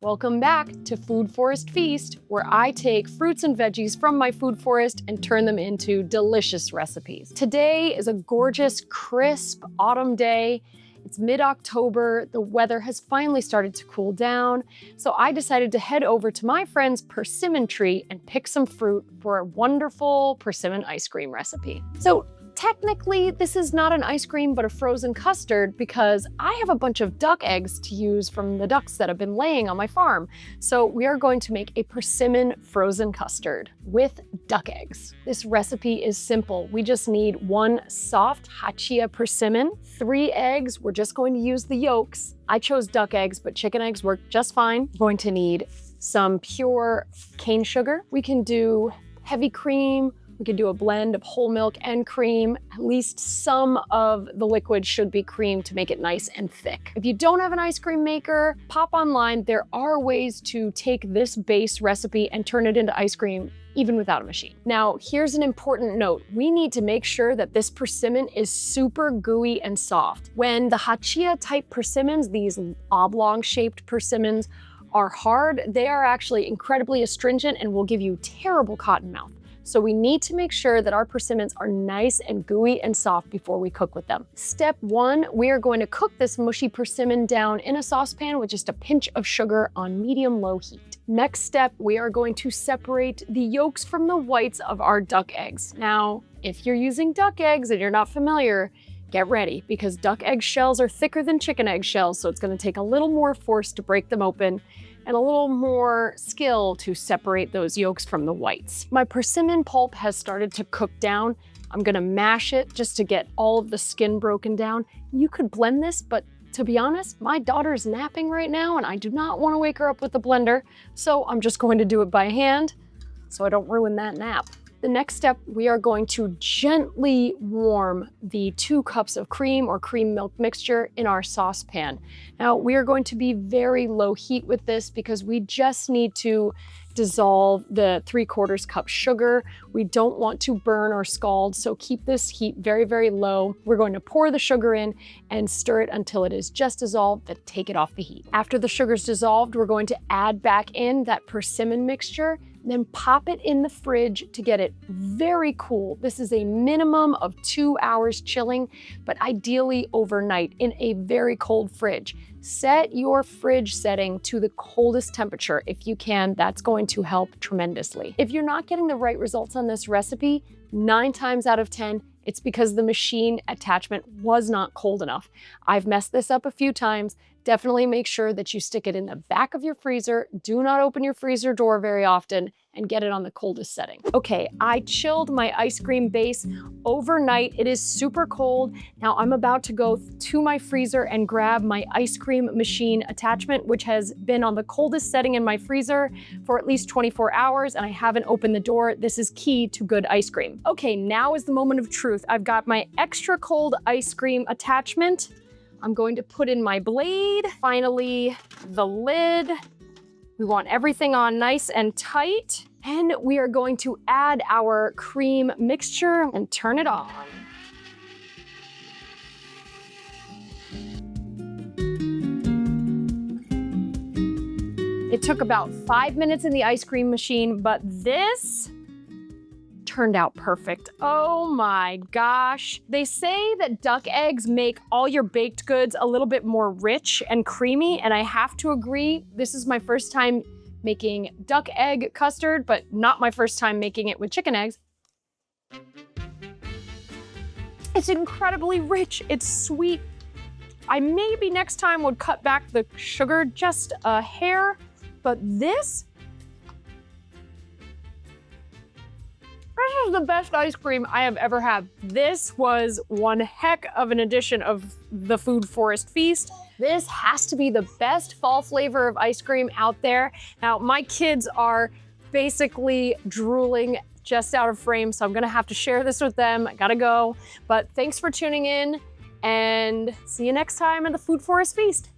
Welcome back to Food Forest Feast, where I take fruits and veggies from my food forest and turn them into delicious recipes. Today is a gorgeous, crisp autumn day. It's mid-October, the weather has finally started to cool down, so I decided to head over to my friend's persimmon tree and pick some fruit for a wonderful persimmon ice cream recipe. So technically, this is not an ice cream, but a frozen custard because I have a bunch of duck eggs to use from the ducks that have been laying on my farm. So we are going to make a persimmon frozen custard with duck eggs. This recipe is simple. We just need 1 soft hachiya persimmon, 3 eggs. We're just going to use the yolks. I chose duck eggs, but chicken eggs work just fine. We're going to need some pure cane sugar. We can do heavy cream. We could do a blend of whole milk and cream. At least some of the liquid should be cream to make it nice and thick. If you don't have an ice cream maker, pop online. There are ways to take this base recipe and turn it into ice cream even without a machine. Now, here's an important note. We need to make sure that this persimmon is super gooey and soft. When the hachiya type persimmons, these oblong shaped persimmons, are hard, they are actually incredibly astringent and will give you terrible cotton mouth. So we need to make sure that our persimmons are nice and gooey and soft before we cook with them. Step 1, we are going to cook this mushy persimmon down in a saucepan with just a pinch of sugar on medium-low heat. Next step, we are going to separate the yolks from the whites of our duck eggs. Now, if you're using duck eggs and you're not familiar, get ready because duck egg shells are thicker than chicken egg shells, so it's going to take a little more force to break them open and a little more skill to separate those yolks from the whites. My persimmon pulp has started to cook down. I'm gonna mash it just to get all of the skin broken down. You could blend this, but to be honest, my daughter's napping right now and I do not want to wake her up with the blender, so I'm just going to do it by hand so I don't ruin that nap. The next step, we are going to gently warm the 2 cups of cream or cream milk mixture in our saucepan. Now, we are going to be very low heat with this because we just need to dissolve the 3/4 cup sugar. We don't want to burn or scald, so keep this heat very, very low. We're going to pour the sugar in and stir it until it is just dissolved, then take it off the heat. After the sugar's dissolved, we're going to add back in that persimmon mixture, then pop it in the fridge to get it very cool. This is a minimum of 2 hours chilling, but ideally overnight in a very cold fridge. Set your fridge setting to the coldest temperature if you can. That's going to help tremendously. If you're not getting the right results on this recipe, 9 times out of 10, it's because the machine attachment was not cold enough. I've messed this up a few times. Definitely make sure that you stick it in the back of your freezer. Do not open your freezer door very often and get it on the coldest setting. Okay, I chilled my ice cream base overnight. It is super cold. Now I'm about to go to my freezer and grab my ice cream machine attachment, which has been on the coldest setting in my freezer for at least 24 hours, and I haven't opened the door. This is key to good ice cream. Okay, now is the moment of truth. I've got my extra cold ice cream attachment. I'm going to put in my blade, finally the lid. We want everything on nice and tight. And we are going to add our cream mixture and turn it on. It took about 5 minutes in the ice cream machine, but this turned out perfect. Oh my gosh. They say that duck eggs make all your baked goods a little bit more rich and creamy, and I have to agree. This is my first time making duck egg custard, but not my first time making it with chicken eggs. It's incredibly rich. It's sweet. I maybe next time would cut back the sugar just a hair, but this is the best ice cream I have ever had. This was one heck of an edition of the Food Forest Feast. This has to be the best fall flavor of ice cream out there. Now, my kids are basically drooling just out of frame, so I'm gonna have to share this with them. I gotta go. But thanks for tuning in, and see you next time at the Food Forest Feast.